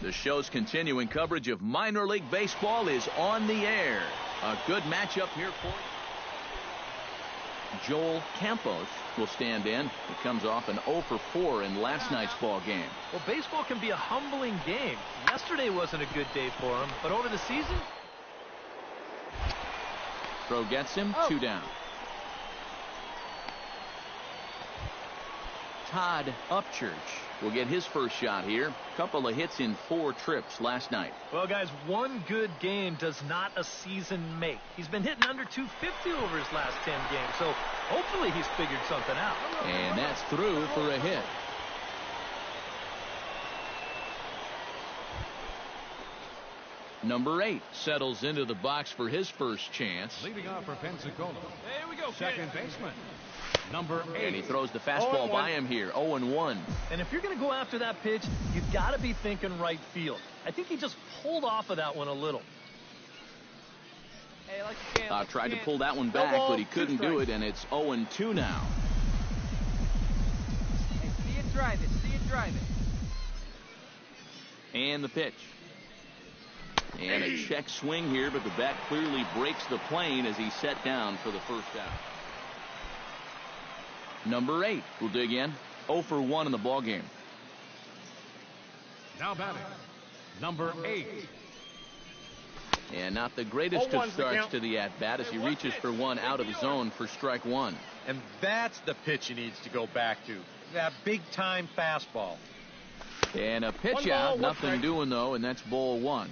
The show's continuing coverage of minor league baseball is on the air. A good matchup here for you. Joel Campos will stand in. He comes off an 0 for 4 in last night's ball game. Well, baseball can be a humbling game. Yesterday wasn't a good day for him, but over the season. Throw gets him, 2 down. Todd Upchurch will get his first shot here. Couple of hits in 4 trips last night. Well, guys, one good game does not a season make. He's been hitting under 250 over his last 10 games, so hopefully he's figured something out. And that's through for a hit. Number 8 settles into the box for his first chance. Leading off for Pensacola. There we go, second baseman, number 8. And he throws the fastball by him here, 0-1. And if you're going to go after that pitch, you've got to be thinking right field. I think he just pulled off of that one a little. Hey, like you can, Tried to pull that one back, but he couldn't do it, and it's 0-2 now. Hey, see it, drive it. See it, drive it. And the pitch. And a check swing here, but the bat clearly breaks the plane as he's set down for the first out. Number 8 will dig in. 0 for 1 in the ball game. Now batting, number 8. And not the greatest of starts to the at-bat as he reaches for one out of the zone for strike 1. And that's the pitch he needs to go back to. That big-time fastball. And a pitch out, nothing doing though, and that's ball 1.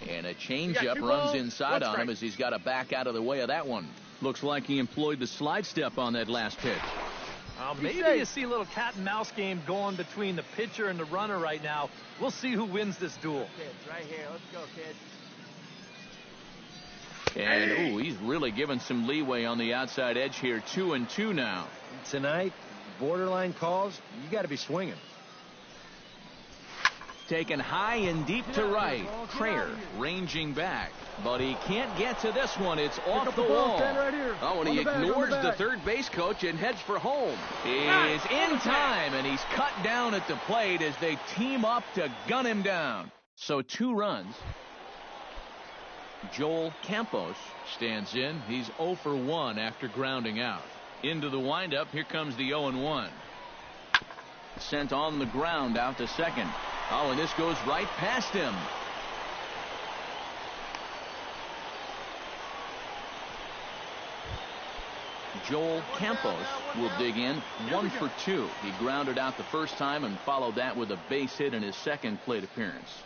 And a changeup runs inside on him as he's got to back out of the way of that one. Looks like he employed the slide step on that last pitch. Maybe you see a little cat and mouse game going between the pitcher and the runner right now. We'll see who wins this duel. Kids, right here. Let's go, kids. And, he's really given some leeway on the outside edge here. 2-2 now. Tonight, borderline calls, you got to be swinging. Taken high and deep to right. Trayer ranging back. But he can't get to this one. It's off the wall. Oh, and he ignores the third base coach and heads for home. He's in time, and he's cut down at the plate as they team up to gun him down. So 2 runs. Joel Campos stands in. He's 0 for 1 after grounding out. Into the windup. Here comes the 0-1. Sent on the ground out to second. Oh, and this goes right past him. Joel Campos will dig in. 1 for 2. He grounded out the first time and followed that with a base hit in his second plate appearance.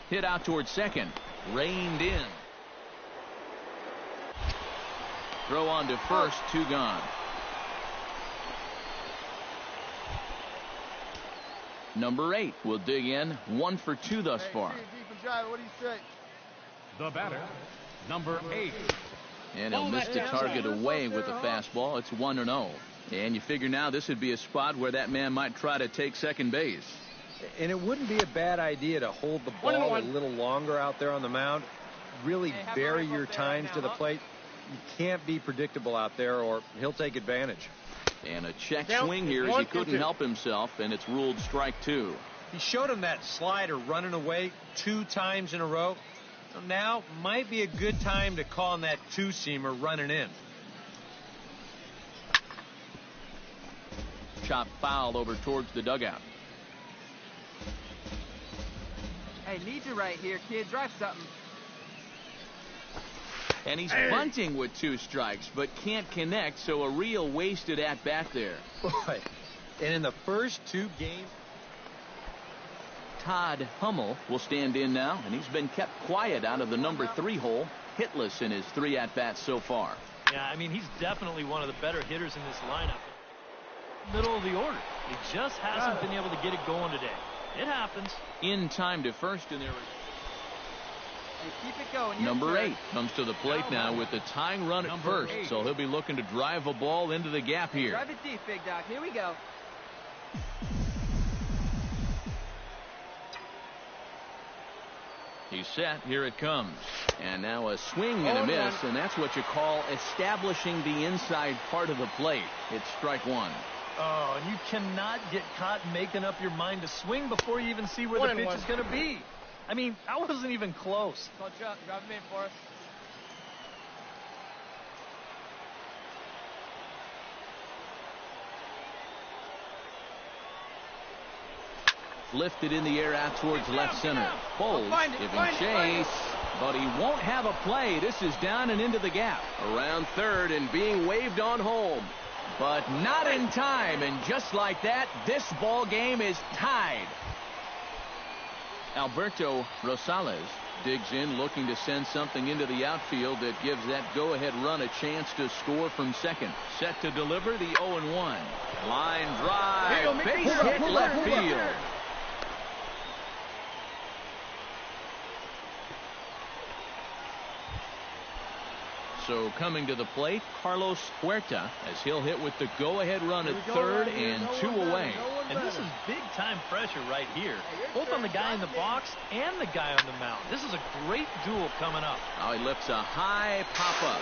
Hit out towards second. Reined in. Throw on to first. 2 gone. Number 8 will dig in. 1 for 2 thus far. The batter, number 8. And he'll miss the target away with a fastball. It's 1-0. And you figure now this would be a spot where that man might try to take second base. And it wouldn't be a bad idea to hold the ball a little longer out there on the mound. Really vary your times to the plate. You can't be predictable out there or he'll take advantage. And a check swing here as he couldn't help himself, and it's ruled strike 2. He showed him that slider running away 2 times in a row. So now might be a good time to call on that 2-seamer running in. Chop foul over towards the dugout. Hey, need you right here, kid. Drive something. And he's bunting with 2 strikes, but can't connect, so a real wasted at-bat there. Boy, and in the first 2 games. Todd Hummel will stand in now, and he's been kept quiet out of the number 3 hole, hitless in his 3 at-bats so far. Yeah, I mean, he's definitely one of the better hitters in this lineup. Middle of the order. He just hasn't been able to get it going today. It happens. In time to first in there. Hey, keep it going. Number 8 comes to the plate now with the tying run at first, so he'll be looking to drive a ball into the gap here. Drive it deep, Big Doc. Here we go. He He's set. Here it comes. And now a swing and a miss, and that's what you call establishing the inside part of the plate. It's strike one. Oh, and you cannot get caught making up your mind to swing before you even see where the pitch is going to be. I mean, I wasn't even close. Coach up, grab him in for us. Lifted in the air out towards left center. Foles giving chase, but he won't have a play. This is down and into the gap. Around third and being waved on home. But not in time, and just like that, this ball game is tied. Alberto Rosales digs in, looking to send something into the outfield that gives that go-ahead run a chance to score from second. Set to deliver the 0-1. Line drive, base hit left field. So coming to the plate, Carlos Huerta, as he'll hit with the go-ahead run at third and two away. And this is big-time pressure right here, both on the guy in the box and the guy on the mound. This is a great duel coming up. Now he lifts a high pop-up,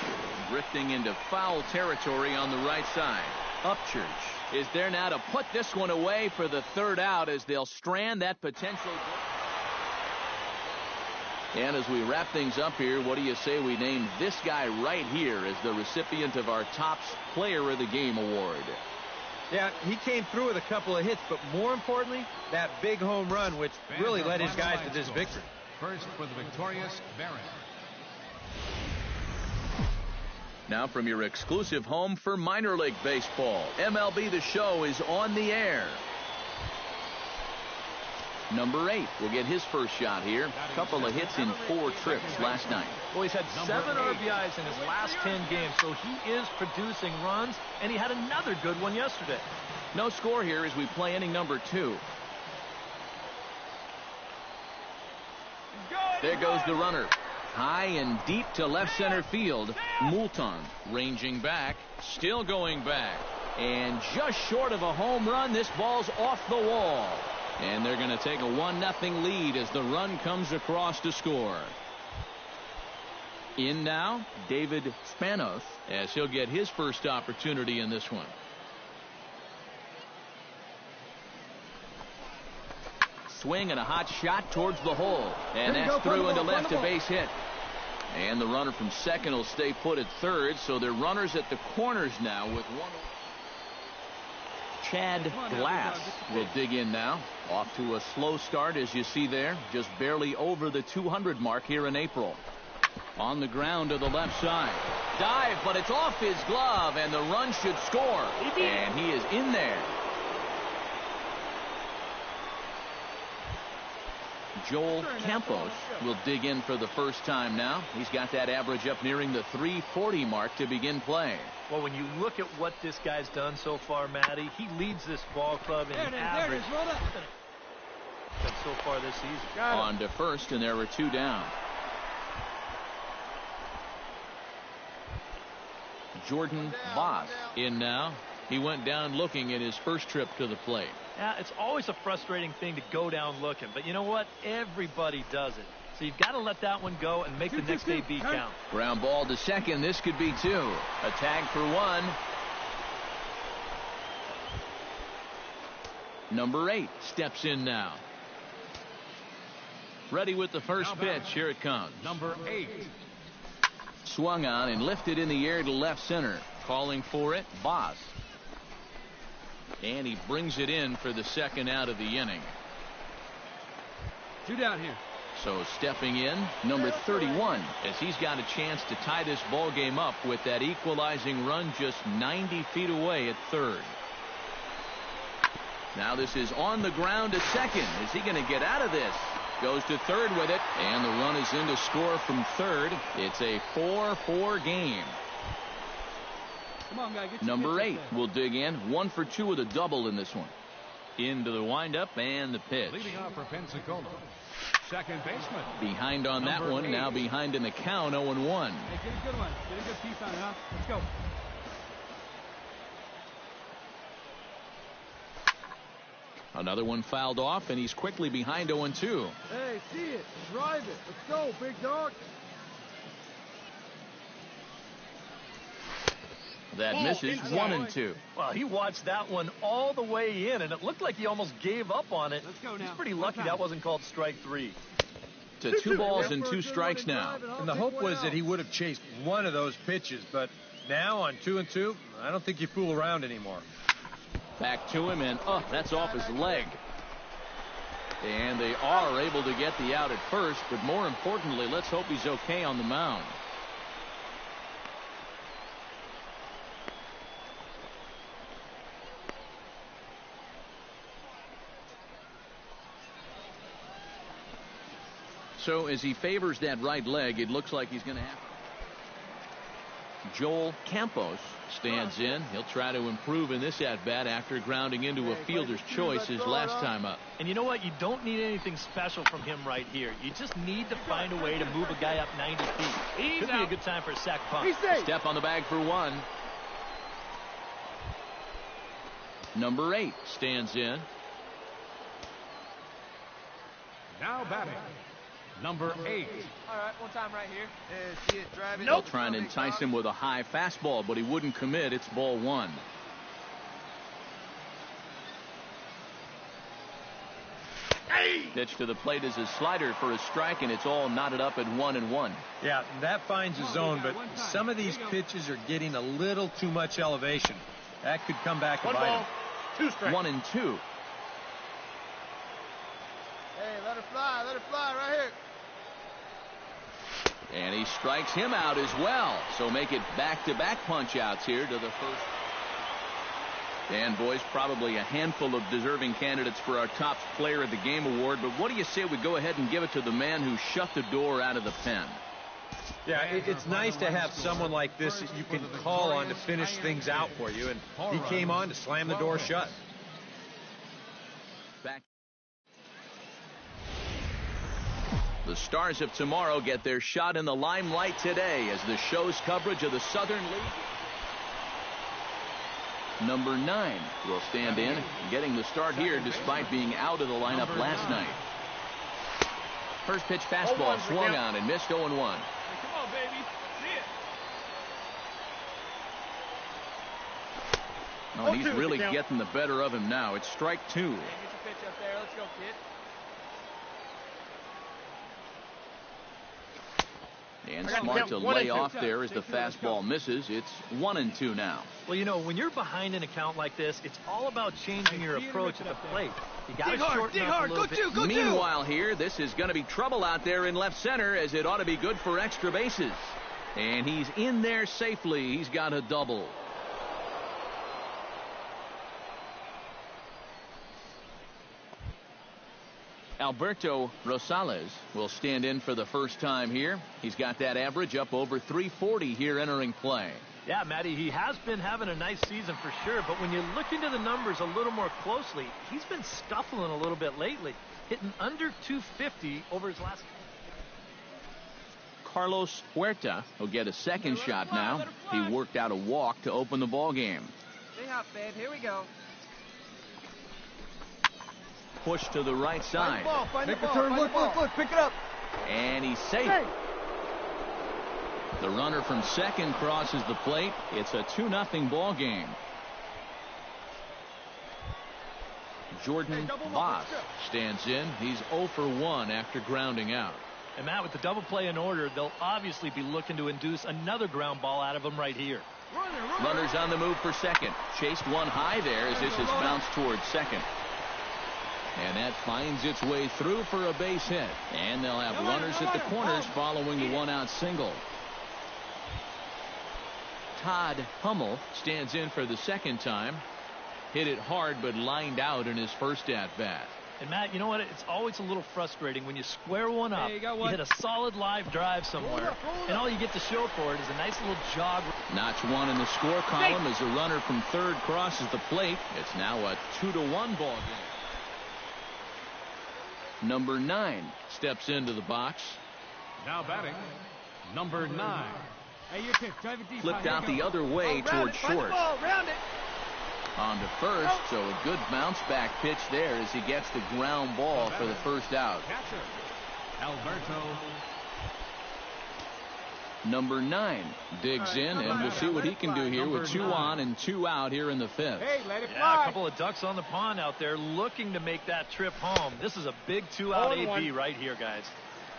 drifting into foul territory on the right side. Upchurch is there now to put this one away for the third out as they'll strand that potential. And as we wrap things up here, what do you say we name this guy right here as the recipient of our Topps Player of the Game award? Yeah, he came through with a couple of hits, but more importantly, that big home run, which really led his guys to this victory. First for the victorious Barron. Now from your exclusive home for minor league baseball, MLB The Show is on the air. Number 8 will get his first shot here. A couple of hits in 4 trips last night. Well, he's had 7 RBIs in his last 10 games, so he is producing runs, and he had another good one yesterday. No score here as we play inning number 2. There goes the runner. High and deep to left center field. Moulton ranging back, still going back. And just short of a home run, this ball's off the wall. And they're going to take a 1-0 lead as the run comes across to score. In now, David Spanos, as he'll get his first opportunity in this one. Swing and a hot shot towards the hole. And that's through into left, a base hit. And the runner from second will stay put at third, so they're runners at the corners now with one. Chad Glass will dig in now. Off to a slow start, as you see there. Just barely over the 200 mark here in April. On the ground to the left side. Dive, but it's off his glove, and the run should score. And he is in there. Joel Campos will dig in for the first time now. He's got that average up nearing the 340 mark to begin play. Well, when you look at what this guy's done so far, Matty, he leads this ball club in average so far this season. On to first, and there were 2 down. Jordan Voss in now. He went down looking at his first trip to the plate. Yeah, it's always a frustrating thing to go down looking, but you know what? Everybody does it. So you've got to let that one go and make the next AB count. Ground ball to second. This could be 2. A tag for 1. Number 8 steps in now. Ready with the first pitch. Here it comes. Number 8. Swung on and lifted in the air to left center. Calling for it, Voss. And he brings it in for the second out of the inning. 2 down here. So stepping in, number 31, as he's got a chance to tie this ball game up with that equalizing run just 90 feet away at third. Now this is on the ground to second. Is he going to get out of this? Goes to third with it, and the run is in to score from third. It's a 4-4 game. Come on, guy, get Number 8 will dig in. 1 for 2 with a double in this one. Into the windup and the pitch. Leading off for Pensacola, second baseman. Behind on that one. 8. Now behind in the count, 0-1. Hey, get a good one. Get a good piece on it, huh? Let's go. Another one fouled off, and he's quickly behind 0-2. Hey, see it. Drive it. Let's go, big dog. That misses. 1-2. Well, he watched that one all the way in, and it looked like he almost gave up on it. Let's go now. He's pretty lucky that wasn't called strike 3. To 2 balls and 2 strikes now. And the hope was that he would have chased one of those pitches, but now on 2-2, I don't think you fool around anymore. Back to him, and that's off his leg. And they are able to get the out at first, but more importantly, let's hope he's okay on the mound. So as he favors that right leg, it looks like he's going to have. Joel Campos stands in. He'll try to improve in this at-bat after grounding into a fielder's choice his last time up. And you know what? You don't need anything special from him right here. You just need to find a way to move a guy up 90 feet. Could be a good time for a sac punt. Step on the bag for 1. Number 8 stands in. Now batting, number 8. All right, one time right here. Yeah, see it, drive it. They'll try and entice him with a high fastball, but he wouldn't commit. It's ball 1. Pitch to the plate is a slider for a strike, and it's all knotted up at 1-1. Yeah, that finds a zone, but some of these pitches are getting a little too much elevation. That could come back and bite him. 2 strikes. 1-2. Hey, let her fly right here. And he strikes him out as well. So make it back-to-back punch-outs here to the first. And, boys, probably a handful of deserving candidates for our top player of the game award. But what do you say we go ahead and give it to the man who shut the door out of the pen? Yeah, it's nice to have someone like this that you can call on to finish things out for you. And he came on to slam the door shut. Back. The Stars of tomorrow get their shot in the limelight today as the show's coverage of the Southern League. Number 9 will stand in, getting the start here despite being out of the lineup last night. First pitch fastball swung on and missed. 0-1. Come on, baby. See it. Oh, he's really getting the better of him now. It's strike 2. Get your pitch up there. Let's go, kid. And smart to lay off there as the fastball misses. It's 1-2 now. Well, you know, when you're behind an account like this, it's all about changing your approach at the plate. You got to shorten up a little bit. Meanwhile here, this is going to be trouble out there in left center, as it ought to be good for extra bases. And he's in there safely. He's got a double. Alberto Rosales will stand in for the first time here. He's got that average up over 340 here entering play. Yeah, Matty, he has been having a nice season for sure, but when you look into the numbers a little more closely, he's been scuffling a little bit lately, hitting under 250 over his last. Carlos Huerta will get a second shot now. He worked out a walk to open the ball game. Stay hot, babe. Here we go. Push to the right side. Make the turn. Look. Pick it up. And he's safe. The runner from second crosses the plate. It's a 2-0 ball game. Jordan Voss stands in. He's 0 for 1 after grounding out. And Matt, with the double play in order, they'll obviously be looking to induce another ground ball out of him right here. Runners on the move for second. Chased one high there as this is bounced towards second. And that finds its way through for a base hit. And they'll have runners at the corners following the 1-out single. Todd Hummel stands in for the second time. Hit it hard but lined out in his first at-bat. And Matt, you know what? It's always a little frustrating when you square one up, you hit a solid live drive somewhere, and all you get to show for it is a nice little jog. Notch 1 in the score column as a runner from third crosses the plate. It's now a 2-1 ball game. Number 9 steps into the box. Now batting, number 9. Hey, your pitch. Drive it deep. Flipped out the other way towards short. Round it. On to first, so a good bounce back pitch there as he gets the ground ball for the first out. Catcher, Alberto. Number 9 digs in, and we'll see what he can do here with 2 on and 2 out here in the 5th. Hey, let it Yeah, fly. a couple of ducks on the pond out there looking to make that trip home. This is a big 2-out AB right here, guys.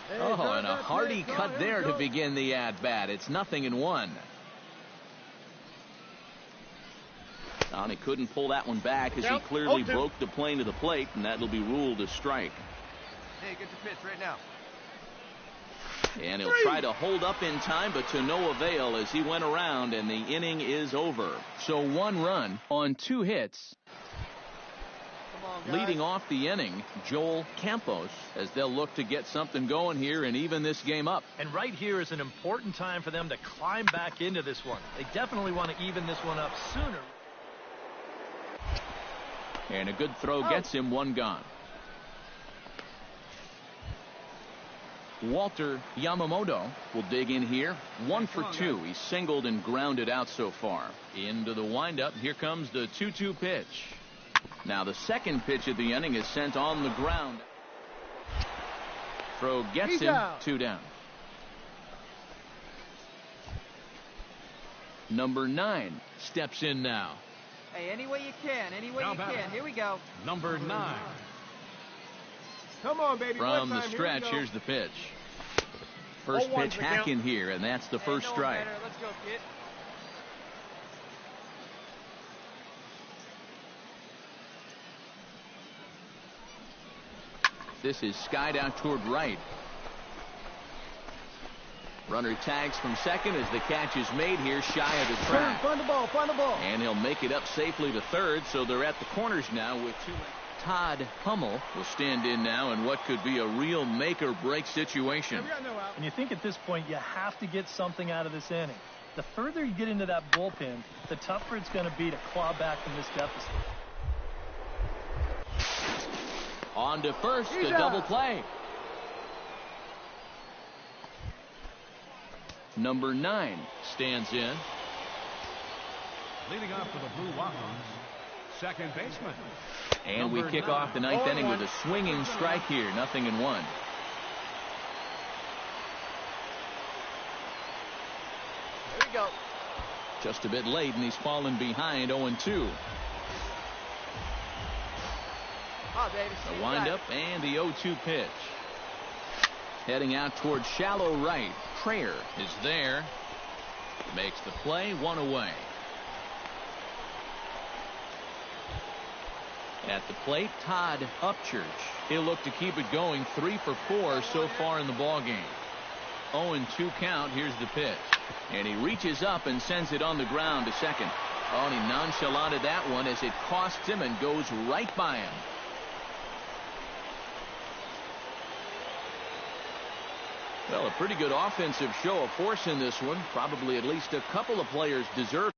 Hey, Oh, drive and a that hearty pitch. cut Here there we to go. begin the at-bat. It's 0-1. And he couldn't pull that one back as he clearly broke the plane to the plate, and that'll be ruled a strike. Hey, get the pitch right now. And he'll try to hold up in time, but to no avail as he went around, and the inning is over. So 1 run on 2 hits. Come on, guys. Leading off the inning, Joel Campos, as they'll look to get something going here and even this game up. And right here is an important time for them to climb back into this one. They definitely want to even this one up sooner. And a good throw gets him 1 gone. Walter Yamamoto will dig in here. 1 for 2. He's singled and grounded out so far. Into the windup. Here comes the 2-2 pitch. Now the second pitch of the inning is sent on the ground. Throw gets him. 2 down. Number 9 steps in now. Hey, any way you can. Any way Now you batting. can. Here we go. Number 9. Come on, baby. From One the time. stretch, Here we go. here's the pitch. First 0-1 pitch for the hack count. in here, and that's the Hey, first no strike. matter. Let's go, kid. This is skied out toward right. Runner tags from second as the catch is made here shy of the Turn, track. find the ball. Find the ball. And he'll make it up safely to third, so they're at the corners now with 2. Todd Hummel will stand in now in what could be a real make-or-break situation. We got no out. And you think at this point you have to get something out of this inning. The further you get into that bullpen, the tougher it's going to be to claw back from this deficit. On to first, He's a double out. play. Number 9 stands in. Leading off for the Blue Waffles, second baseman. And we Number kick 9. off the 9th inning with a swinging strike here. 0-1. Here we go. Just a bit late, and he's fallen behind 0-2. Oh, baby. See The you windup and the 0-2 pitch. Heading out towards shallow right. Trayer is there. Makes the play, 1 away. At the plate, Todd Upchurch. He'll look to keep it going. 3 for 4 so far in the ballgame. 0-2 count. Here's the pitch. And he reaches up and sends it on the ground to second. Oh, and he nonchalanted that one as it costs him and goes right by him. Well, a pretty good offensive show of force in this one. Probably at least a couple of players deserve